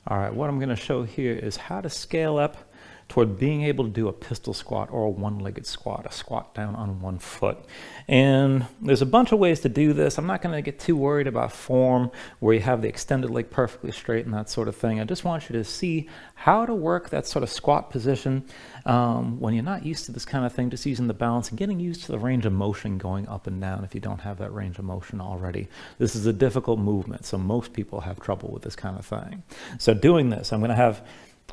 All right, what I'm going to show here is how to scale up toward being able to do a pistol squat or a one-legged squat, a squat down on one foot. And there's a bunch of ways to do this. I'm not going to get too worried about form where you have the extended leg perfectly straight and that sort of thing. I just want you to see how to work that sort of squat position when you're not used to this kind of thing, just using the balance and getting used to the range of motion going up and down if you don't have that range of motion already. This is a difficult movement, so most people have trouble with this kind of thing. So doing this, I'm going to have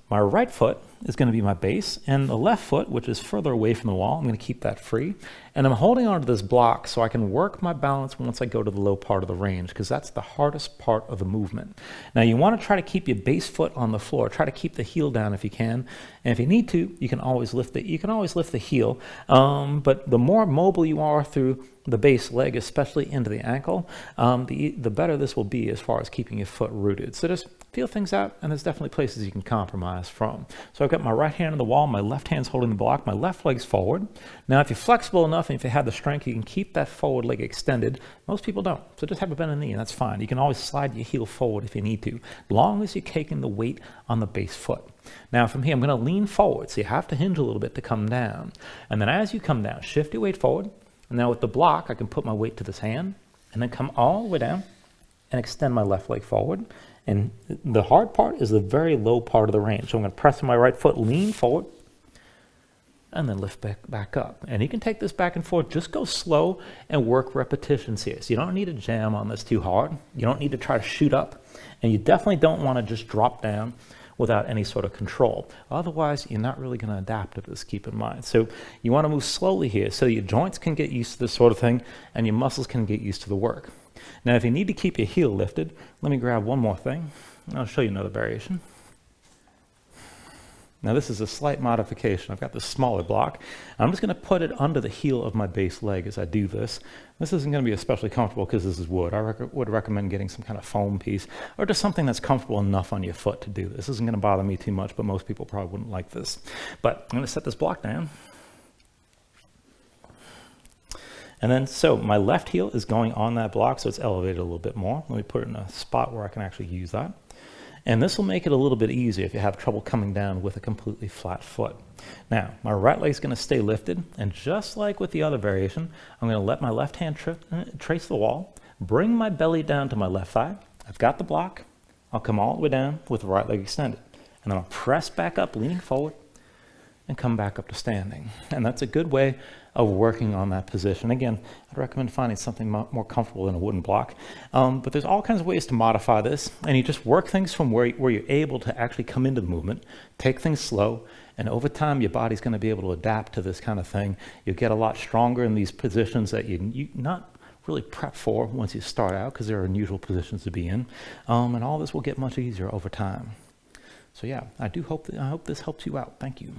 my right foot is going to be my base, and the left foot, which is further away from the wall, I'm going to keep that free. And I'm holding onto this block so I can work my balance once I go to the low part of the range, because that's the hardest part of the movement. Now you want to try to keep your base foot on the floor. Try to keep the heel down if you can. And if you need to, you can always lift the heel. But the more mobile you are through the base leg, especially into the ankle, the better this will be as far as keeping your foot rooted. So just feel things out, and there's definitely places you can compromise from. So I've got my right hand on the wall, my left hand's holding the block, my left leg's forward. Now if you're flexible enough and if you have the strength, you can keep that forward leg extended. Most people don't, so just have a bend in the knee and that's fine. You can always slide your heel forward if you need to, as long as you're taking the weight on the base foot. Now from here, I'm going to lean forward, so you have to hinge a little bit to come down. And then as you come down, shift your weight forward. And now with the block, I can put my weight to this hand and then come all the way down and extend my left leg forward. And the hard part is the very low part of the range. So I'm going to press my right foot, lean forward, and then lift back up. And you can take this back and forth. Just go slow and work repetitions here. So you don't need to jam on this too hard. You don't need to try to shoot up. And you definitely don't want to just drop down without any sort of control. Otherwise, you're not really going to adapt to this, keep in mind. So you want to move slowly here so your joints can get used to this sort of thing and your muscles can get used to the work. Now, if you need to keep your heel lifted, let me grab one more thing. I'll show you another variation. Now, this is a slight modification. I've got this smaller block. I'm just going to put it under the heel of my base leg as I do this. This isn't going to be especially comfortable because this is wood. I would recommend getting some kind of foam piece or just something that's comfortable enough on your foot to do this. This isn't going to bother me too much, but most people probably wouldn't like this. But I'm going to set this block down. And then, so my left heel is going on that block, so it's elevated a little bit more. Let me put it in a spot where I can actually use that. And this will make it a little bit easier if you have trouble coming down with a completely flat foot. Now, my right leg is going to stay lifted, and just like with the other variation, I'm going to let my left hand trace the wall, bring my belly down to my left thigh. I've got the block. I'll come all the way down with the right leg extended. And then I'll press back up, leaning forward, and come back up to standing. And that's a good way of working on that position. Again, I'd recommend finding something more comfortable than a wooden block. But there's all kinds of ways to modify this, and you just work things from where you're able to actually come into the movement, take things slow, and over time your body's going to be able to adapt to this kind of thing. You'll get a lot stronger in these positions that you not really prep for once you start out, because they're unusual positions to be in. And all this will get much easier over time. So yeah, I hope this helps you out. Thank you.